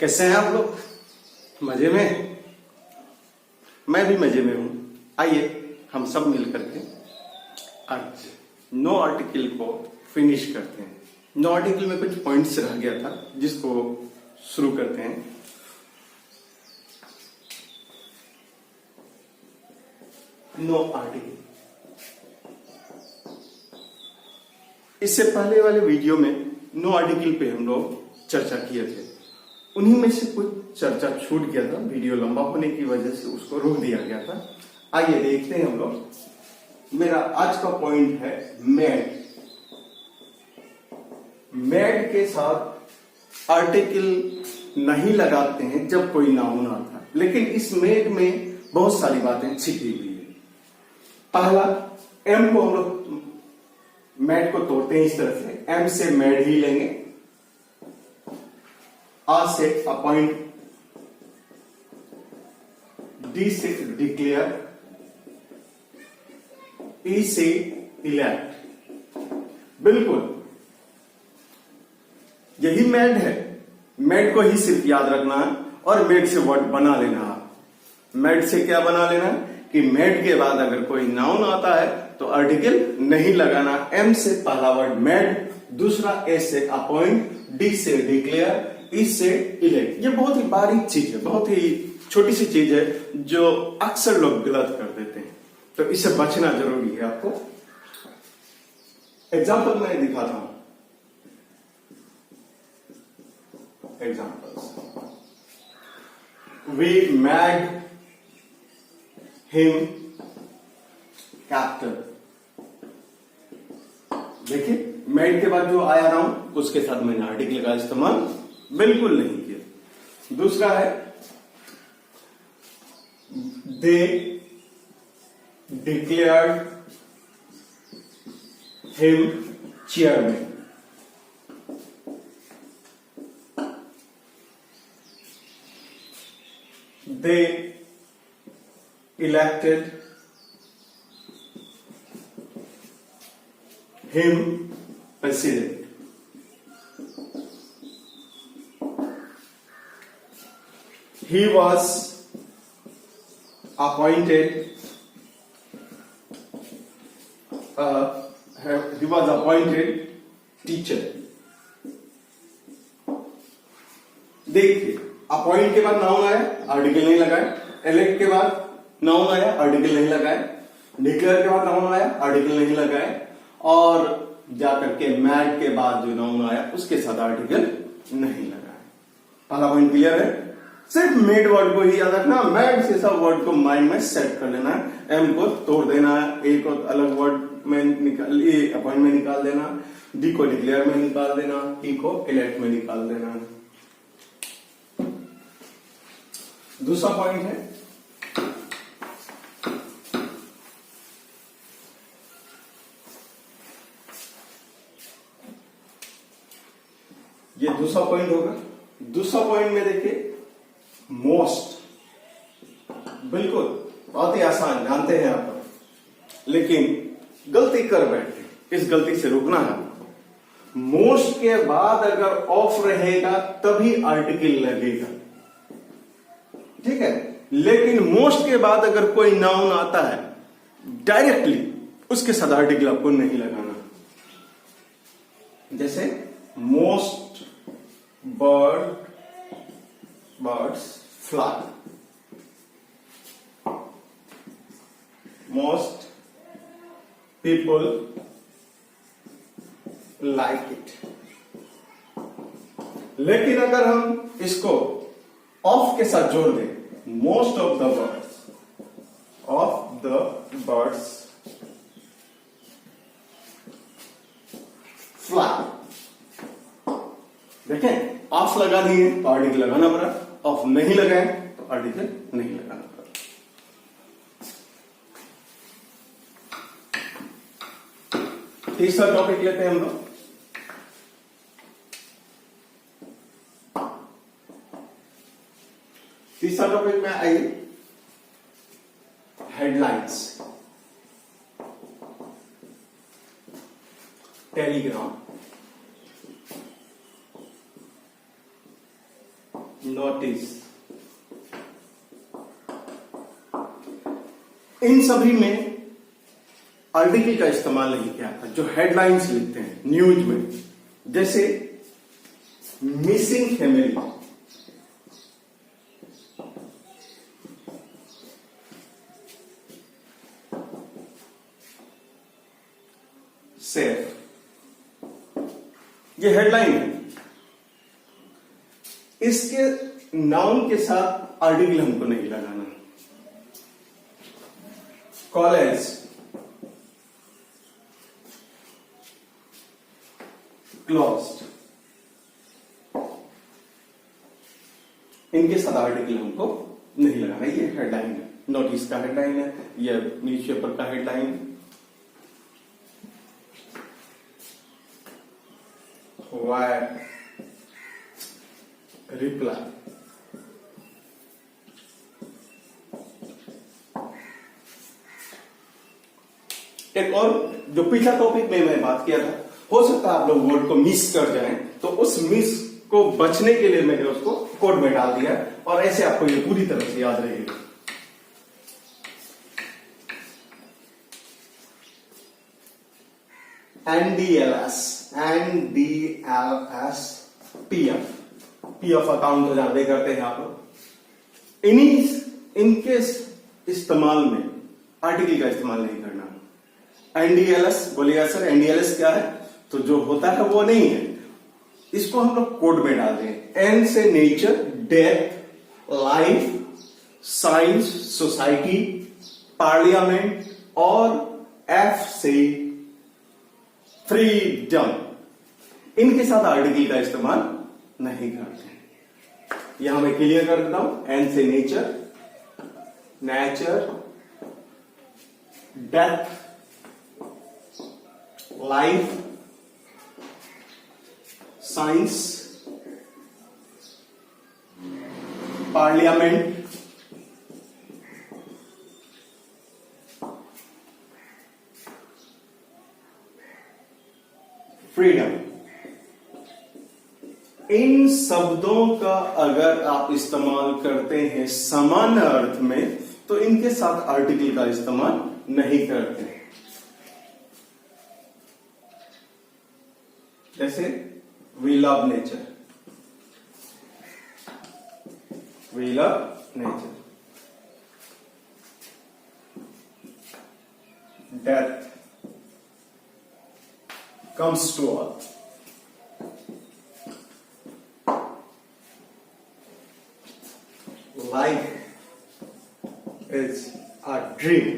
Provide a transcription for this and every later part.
कैसे हैं आप लोग? मजे में? मैं भी मजे में हूं। आइए हम सब मिलकर के आज नो आर्टिकल को फिनिश करते हैं। नो आर्टिकल में कुछ पॉइंट्स रह गया था जिसको शुरू करते हैं। नो आर्टिकल, इससे पहले वाले वीडियो में नो आर्टिकल पे हम लोग चर्चा किए थे। उन्हीं में से कुछ चर्चा छूट गया था, वीडियो लंबा होने की वजह से उसको रोक दिया गया था। आइए देखते हैं हम लोग। मेरा आज का पॉइंट है मेड। मेड के साथ आर्टिकल नहीं लगाते हैं जब कोई नाउन आता है, लेकिन इस मेड में बहुत सारी बातें छिपी हुई है। पहला, एम को हम लोग मेड को तोड़ते हैं इस तरह से, एम से मेड ही लेंगे, आ से अपॉइंट, डी से डिक्लेयर, ई से इलेक्ट। बिल्कुल यही मेड है। मेड को ही सिर्फ याद रखना है और मेड से वर्ड बना लेना है। मेड से क्या बना लेना है कि मेड के बाद अगर कोई नाउन आता है तो आर्टिकल नहीं लगाना। एम से पहला वर्ड मेड, दूसरा ए से अपॉइंट, डी से डिक्लेयर, ई से इलेक्ट। ये बहुत ही बारीक चीज है, बहुत ही छोटी सी चीज है जो अक्सर लोग गलत कर देते हैं, तो इससे बचना जरूरी है आपको। एग्जाम्पल मैं दिखाता हूं। Examples, we made him captain. देखिए मेड के बाद जो आया नाउन उसके साथ मैंने आर्टिकल का इस्तेमाल बिल्कुल नहीं किया। दूसरा है they declared him chairman. They elected him president. He was appointed teacher। देखिए अपॉइंट के बाद नाउन आया, आर्टिकल नहीं लगाया। इलेक्ट के बाद नाउन आया, आर्टिकल नहीं लगाया। डिक्लेयर के बाद नाउन आया, आर्टिकल नहीं लगाया। और जाकर के मैड के बाद जो नाउन आया उसके साथ आर्टिकल नहीं लगाया। पहला पॉइंट क्लियर है। सिर्फ मेड वर्ड को ही याद रखना, मैड से सब वर्ड को माइंड में सेट कर लेना है। एम को तोड़ देना है, ए को अलग वर्ड में निकाल, ए अपॉइंट में निकाल देना, डी को डिक्लेयर में निकाल देना, ई को इलेक्ट में निकाल देना। दूसरा पॉइंट है ये दूसरा पॉइंट होगा। दूसरा पॉइंट में देखिए मोस्ट, बिल्कुल बहुत ही आसान, जानते हैं आप, लेकिन गलती कर बैठे। इस गलती से रुकना है। मोस्ट के बाद अगर ऑफ रहेगा तभी आर्टिकल लगेगा, ठीक है। लेकिन मोस्ट के बाद अगर कोई नाउन आता है डायरेक्टली उसके साथ आर्टिकल आपको नहीं लगाना। जैसे most birds fly, most people like it। लेकिन अगर हम इसको ऑफ के साथ जोड़ दें, most of the birds fly. देखें ऑफ लगा दिए तो आर्टिकल लगाना पड़ा, ऑफ नहीं लगाए तो आर्टिकल नहीं लगाना पड़ा। तीसरा टॉपिक लेते हैं हम लोग। तीसरा टॉपिक में आइए हेडलाइंस। Telegram, notice. इन सभी में आर्टिकल का इस्तेमाल नहीं किया था। जो हेडलाइंस लिखते हैं न्यूज में, जैसे मिसिंग फैमिली, सेफ, ये हेडलाइन है। इसके नाउन के साथ आर्टिकल हमको नहीं लगाना। कॉलेज, क्लोज्ड, इनके साथ आर्टिकल हमको नहीं लगाना। ये हेडलाइन है, नोटिस का हेडलाइन है, ये न्यूज़पेपर का हेडलाइन। वाई, रिप्लाई, एक और जो पिछला टॉपिक में मैं बात किया था, हो सकता है आप लोग वर्ड को मिस कर जाएं, तो उस मिस को बचने के लिए मैंने उसको कोड में डाल दिया और ऐसे आपको ये पूरी तरह से याद रहेगा। NDLS, PF, PF अकाउंट तो जानते करते हैं आप लोग। इनके इस्तेमाल में आर्टिकल का इस्तेमाल नहीं करना। NDLS बोलिएगा सर NDLS क्या है? तो जो होता है वो नहीं है, इसको हम लोग कोड में डाल दें। N से nature, death, life, science, society, parliament, और F से फ्रीडम। इनके साथ आर्टिकल का इस्तेमाल नहीं करते हैं। यहां मैं क्लियर कर देता हूं। N से nature, death, life, science, parliament, freedom. इन शब्दों का अगर आप इस्तेमाल करते हैं सामान्य अर्थ में, तो इनके साथ आर्टिकल का इस्तेमाल नहीं करते। जैसे we love nature, we love nature, death comes to all, life is a dream।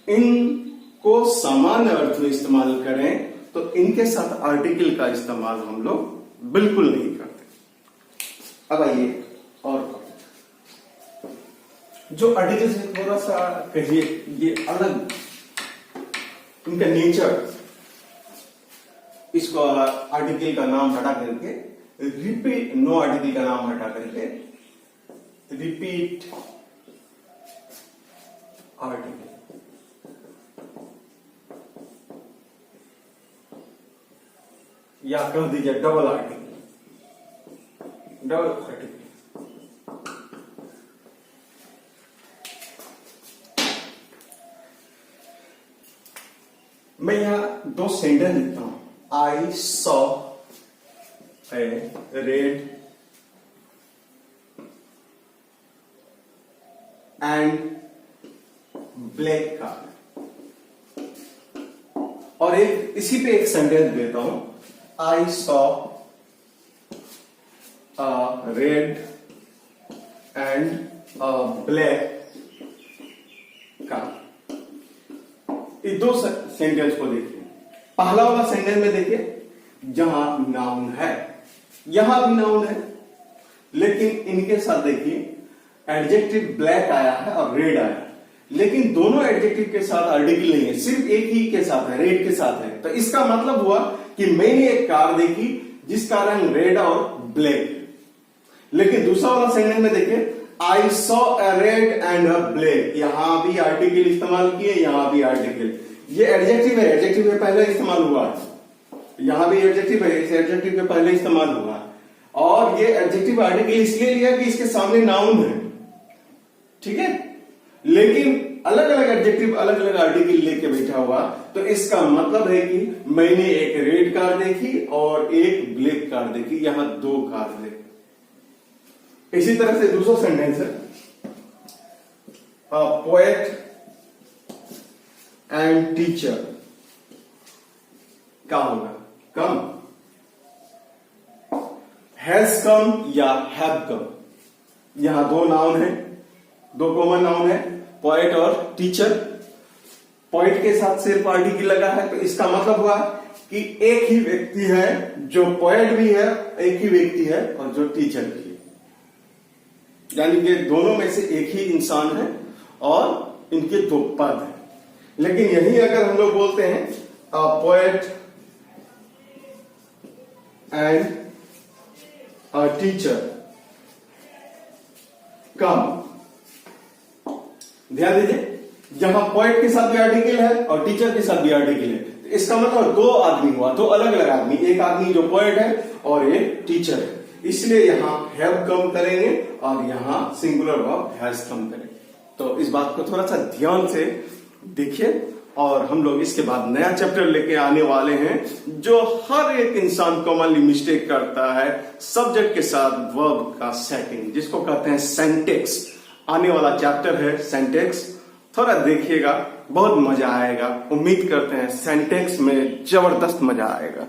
इनको सामान्य अर्थ में इस्तेमाल करें तो इनके साथ आर्टिकल का इस्तेमाल हम लोग बिल्कुल नहीं करते। अब आइए और जो आर्टिकल से थोड़ा सा कहिए ये अलग, इनका नेचर, इसको आर्टिकल का नाम हटा करके रिपीट, नो आर्टिकल का नाम हटा करके रिपीट आर्टिकल, या कह दीजिए डबल आर्टिकल, डबल आर्टिकल। मैं यहां दो सेंटेंस लिखता हूं। I saw a red and black car, और एक इसी पे एक सेंटेंस देता हूं। I saw red and black car. ये दो सेंटेंस को देखिए। पहला वाला सेंटेंस में देखिए, जहां नाउन है, यहां भी नाउन है, लेकिन इनके साथ देखिए एडजेक्टिव ब्लैक आया है और रेड आया है, लेकिन दोनों एडजेक्टिव के साथ आर्टिकल नहीं है, सिर्फ एक ही के साथ है, रेड के साथ है। तो इसका मतलब हुआ कि मैंने एक कार देखी जिसका रंग रेड और ब्लैक। लेकिन दूसरा वाला सेंटेंस में देखिए, I saw a red and a black, यहां भी आर्टिकल इस्तेमाल किए, यहां भी आर्टिकल। ये एडजेक्टिव है, एडजेक्टिव में पहले इस्तेमाल हुआ है, यहां भी एडजेक्टिव है, इस एडजेक्टिव के पहले इस्तेमाल हुआ, और ये एडजेक्टिव आर्टिकल इसलिए लिया कि इसके सामने नाउन है, ठीक है। लेकिन अलग अलग एडजेक्टिव अलग अलग आर्टिकल लेके बैठा हुआ, तो इसका मतलब है कि मैंने एक रेड कार देखी और एक ब्लैक कार देखी, यहां 2 कार देखी। इसी तरह से दूसरा सेंटेंस है, पोएट एंड टीचर, क्या होगा? कम, हैज कम या हैव कम। यहां 2 नाउन है, 2 कॉमन नाउन है, पोएट और टीचर। पोएट के साथ सिर्फ आर्टिकल लगा है, तो इसका मतलब हुआ कि एक ही व्यक्ति है जो पोएट भी है, एक ही व्यक्ति है और जो टीचर भी है, यानी कि दोनों में से एक ही इंसान है और इनके 2 पद हैं। लेकिन यही अगर हम लोग बोलते हैं पोएट एंड टीचर, कम, ध्यान दीजिए, जहां पोएट के साथ भी आर्टिकल है और टीचर के साथ भी आर्टिकल है, तो इसका मतलब 2 आदमी हुआ, 2 अलग अलग आदमी, एक आदमी जो पोएट है और एक टीचर है, इसलिए यहां हैव कम करेंगे और यहां सिंगुलर वर्ब हैज कम करेंगे। तो इस बात को थोड़ा सा ध्यान से देखिए, और हम लोग इसके बाद नया चैप्टर लेके आने वाले हैं जो हर एक इंसान कॉमनली मिस्टेक करता है, सब्जेक्ट के साथ वर्ब का सेटिंग, जिसको कहते हैं सिंटैक्स। आने वाला चैप्टर है सिंटैक्स, थोड़ा देखिएगा, बहुत मजा आएगा। उम्मीद करते हैं सिंटैक्स में जबरदस्त मजा आएगा।